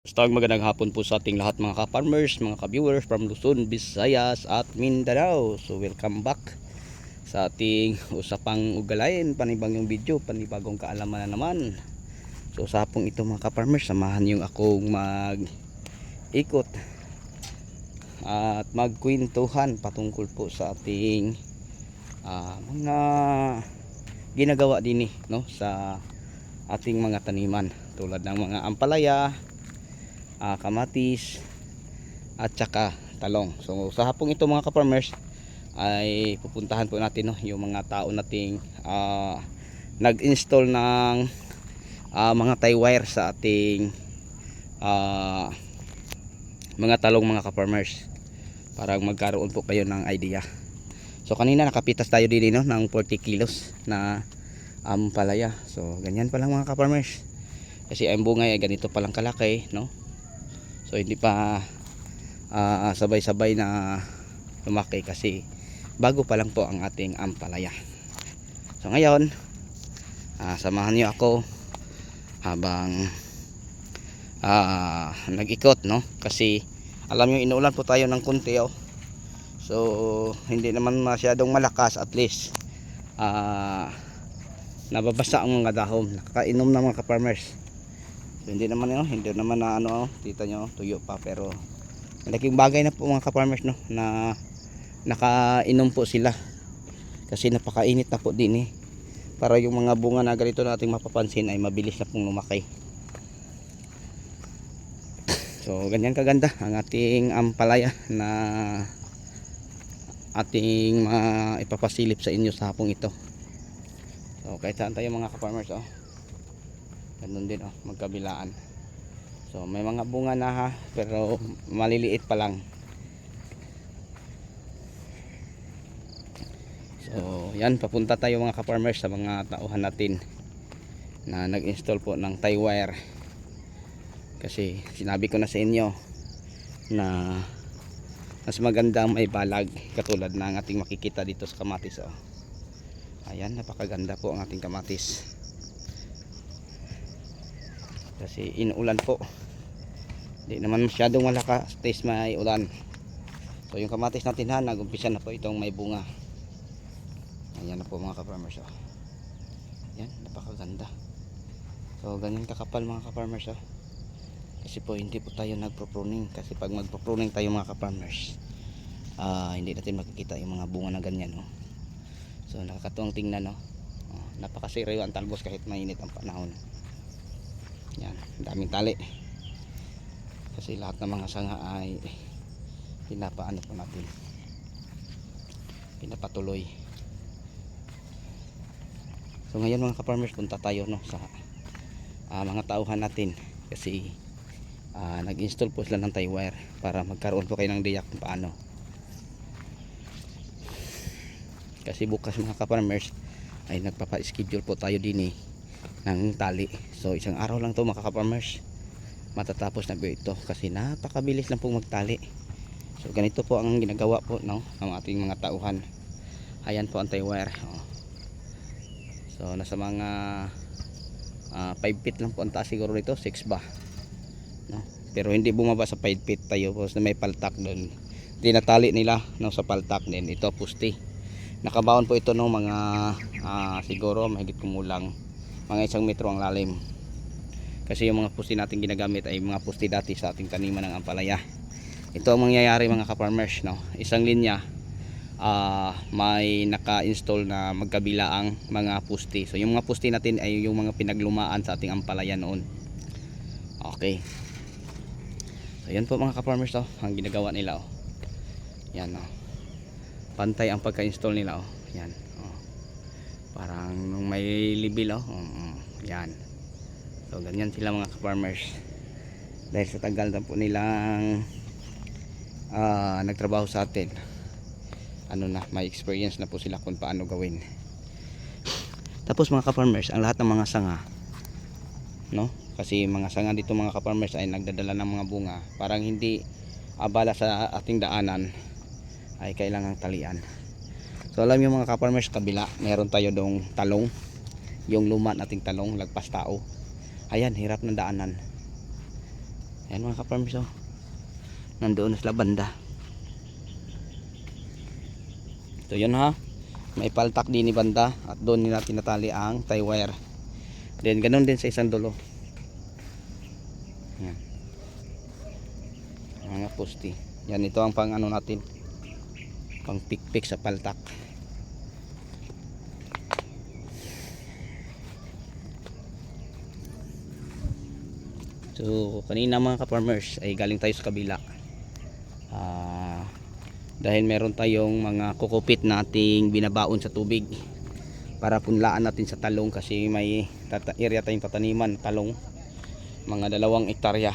Basta magandang hapon po sa ating lahat mga ka-farmers, mga ka-viewers from Luzon, Visayas at Mindanao. So welcome back sa ating usapang ugalayin, panibagong video, panibagong kaalaman na naman. So sa hapong ito mga ka-farmers, samahan niyo akong mag-ikot at magkwentuhan patungkol po sa ating mga ginagawa din no, sa ating mga taniman tulad ng mga ampalaya, kamatis at saka talong. So sa hapong ito mga ka-farmers ay pupuntahan po natin no, yung mga tao nating nag-install ng mga tie wire sa ating mga talong mga ka-farmers para magkaroon po kayo ng idea. So kanina nakapitas tayo din no, ng 40 kilos na ampalaya. So ganyan pa lang mga ka-farmers, kasi ang bunga ay ganito palang kalaki no. So hindi pa sabay-sabay na lumaki kasi bago pa lang po ang ating ampalaya. So ngayon samahan niyo ako habang nag-ikot no, kasi alam niyo inuulan po tayo ng konti oh. So hindi naman masyadong malakas, at least nababasa ang mga dahon, nakakainom na mga ka-farmers. So, hindi naman na ano, kita nyo tuyo pa, pero malaking bagay na po mga ka-farmers no, na nakainom po sila kasi napakainit na po din para yung mga bunga na ganito nating mapapansin ay mabilis na pong lumaki. So ganyan kaganda ang ating ampalaya na ating ipapasilip sa inyo sa hapong ito. So kahit saan tayo mga ka-farmers oh, ganun din oh, magkabilaan. So may mga bunga na pero maliliit pa lang. So yan, papunta tayo mga ka-farmers sa mga tauhan natin na nag-install po ng tie wire, kasi sinabi ko na sa inyo na mas maganda may balag katulad ng ating makikita dito sa kamatis oh. Ayan, napakaganda po ang ating kamatis kasi inuulan po, hindi naman masyadong malakas, taste may ulan. So yung kamatis natin nag-umpisa na po itong may bunga. Ayan na po mga ka-farmers oh. Yan, napakaganda. So ganyan kakapal mga ka-farmers oh. Kasi po hindi po tayo nagpro-pruning, kasi pag magpro-pruning tayo mga ka-farmers hindi natin makikita yung mga bunga na ganyan oh. So nakakatuwang tingnan oh. Napakasiriwa ang talbos kahit mainit ang panahon. Yan, daming tali kasi lahat ng mga sanga ay pinapaano po natin, pinapatuloy. So ngayon mga ka-farmers, punta tayo no sa mga tauhan natin, kasi nag-install po sila ng tie wire para magkaroon po kayo ng diyak kung paano. Kasi bukas mga ka-farmers ay nagpapa-schedule po tayo din ng tali. So isang araw lang to mga ka-farmers, matatapos na po ito kasi napakabilis lang pong magtali. So ganito po ang ginagawa po no ng ating mga tauhan. Ayan po ang tie wire oh. So nasa mga 5 feet lang po ang taas siguro nito, 6 ba no? Pero hindi bumaba sa 5 feet tayo po, na may paltak doon, tinatali nila no, sa paltak din ito pusti. Nakabaon po ito ng mga siguro mahigit kumulang mga 1 metro ang lalim, kasi yung mga pusti natin ginagamit ay mga pusti dati sa ating taniman ng ampalaya. Ito ang mangyayari mga ka-farmers no, isang linya may naka-install na magkabilaang mga pusti. So yung mga pusti natin ay yung mga pinaglumaan sa ating ampalaya noon. Okay, so yan po mga ka-farmers oh, ang ginagawa nila oh. Yan oh, pantay ang pagka-install nila oh. Yan oh, parang may libil oh. Yan, so ganyan sila mga ka-farmers, dahil sa tagal na po nilang nagtrabaho sa atin, ano na, may experience na po sila kung paano gawin. Tapos mga ka-farmers, ang lahat ng mga sanga no, kasi mga sanga dito mga ka-farmers ay nagdadala ng mga bunga, parang hindi abala sa ating daanan ay kailangang talian. So alam niyo mga ka-farmers, kabila meron tayo dong talong, yung luma nating talong lagpas tao. Ayan, hirap ng daanan. Ayan mga ka-farmers, oh. Nandoon na sila banda. So yun ha, may paltak din ni banda at doon nila tinatali ang tie wire. Then ganun din sa isang dulo. Yan. Mga posti. Yan, ito ang pang ano natin, pang pikpik sa paltak. So kanina mga ka-farmers ay galing tayo sa kabila. Dahil meron tayong mga kukupit nating binabaon sa tubig para punlaan natin sa talong, kasi may area tayong pataniman talong, mga 2 hektarya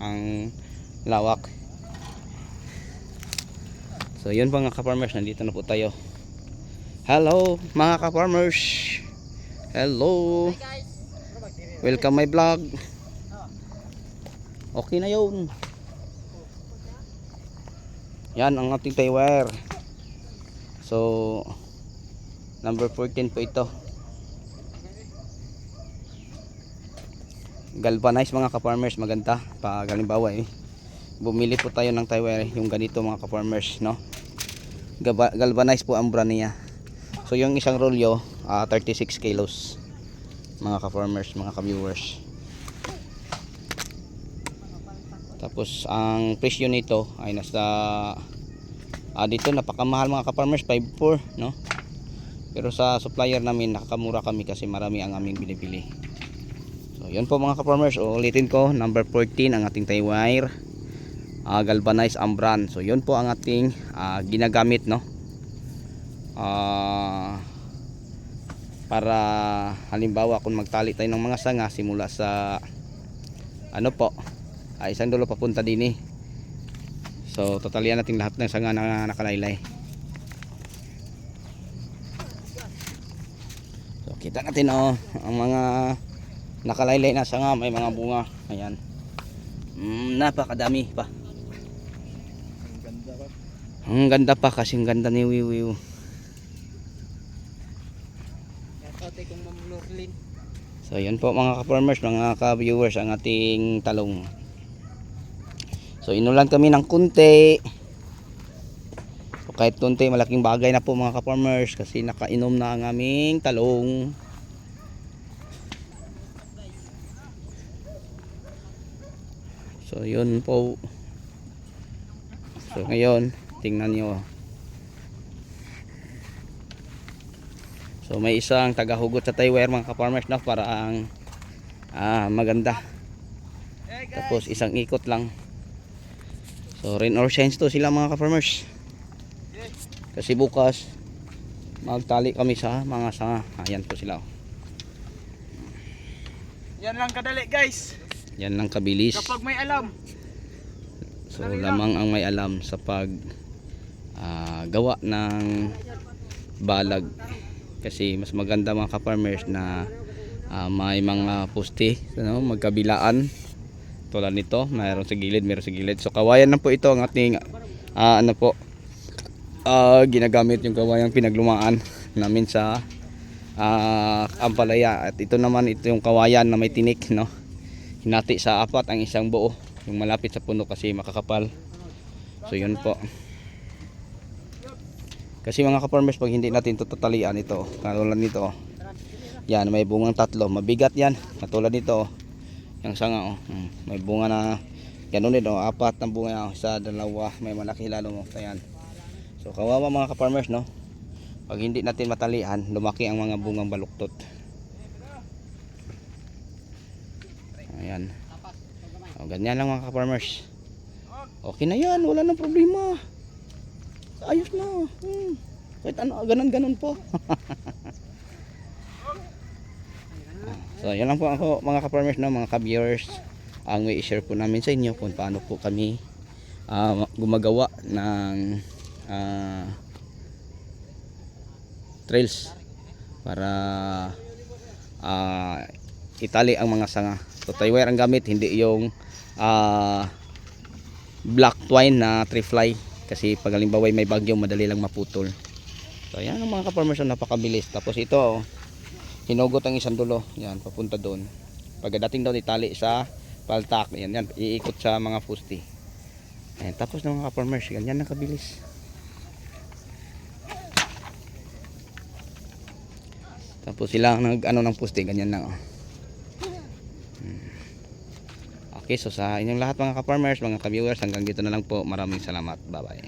ang lawak. So yun mga ka-farmers, nandito na po tayo. Hello mga ka-farmers, hello, welcome my vlog. Okay na yun. Yan ang ating tie wire. So number 14 po ito. Galvanize mga ka-farmers, maganda. Pag halimbawa bumili po tayo ng tie wire, yung ganito mga ka-farmers, no? Galvanize po ang brand niya. So yung isang rolyo 36 kilos mga ka-farmers, mga ka-viewers. Tapos ang presyo nito ay nasa dito napakamahal mga ka-farmers, 5.4, no? Pero sa supplier namin nakakamura kami kasi marami ang aming binibili. So yun po mga ka-farmers, ulitin ko, number 14 ang ating tie wire, galvanized ang brand. So yun po ang ating ginagamit, no? Para halimbawa kung magtali tayo ng mga sanga simula sa ano po, isang dulo papunta din So tatalian natin lahat ng sanga na nakalaylay. So kita natin ang mga nakalaylay na sanga, may mga bunga. Ayan. Napakadami pa. Ang ganda pa kasi ang ganda ni Wiwiw. So yun po mga ka-farmers, mga ka-viewers, ang ating talong. So inulan kami ng kunti. So kahit kunti, malaking bagay na po mga ka-farmers, kasi nakainom na ang aming talong. So yun po. So ngayon tingnan nyo. So may isang tagahugot sa tie wire mga ka-farmers, na para ang maganda. Tapos isang ikot lang. So rain or shine to sila mga ka-farmers, kasi bukas magtali kami sa mga sanga. Ayan po sila. Yan lang kadali guys. Yan lang kabilis. Kapag may alam. So lamang ang may alam sa pag gawa ng balag. Kasi mas maganda mga ka-farmers na may mga poste, ano, magkabilaan. Tulad nito, mayroon sa gilid, mayroon sa gilid. So kawayan na po ito ang ating ano po, ginagamit yung kawayang pinaglumaan namin sa ampalaya. At ito naman, ito yung kawayan na may tinik, no? Hinati sa 4 ang isang buo, yung malapit sa puno kasi makakapal. So yun po. Kasi mga ka-farmers, pag hindi natin ito tatalian, ito katulad nito, yan may bungang 3, mabigat yan. Katulad nito, yung sanga, may bunga na ganun din, 4 na bunga, isa, 2, may malaki lalo mo. Ayan. So kawawa mga ka-farmers, no? Pag hindi natin matalian, lumaki ang mga bungang baluktot. Ayan. O, ganyan lang mga ka-farmers. Okay na yan, wala nang problema. Ayos na. Kahit ano, ganun po. So yan lang po ako mga ka-farmers, no, mga ka-viewers. Ang may i-share po namin sa inyo kung paano po kami gumagawa ng trails para itali ang mga sanga. So tie wire ang gamit, hindi yung black twine na tree fly, kasi pag halimbawa may bagyo madali lang maputol. So yan ang mga ka-farmers, napakabilis. Tapos ito hinugot ang isang dulo, yan papunta doon. Pagdating daw itali sa paltak, yan, iikot sa mga poste. Ayan, tapos na mga ka-farmers, ganyan lang kabilis. Tapos sila nag ano ng poste, ganyan lang. Okay, so sa inyong lahat mga ka-farmers, mga ka-viewers, hanggang dito na lang po. Maraming salamat. Bye-bye.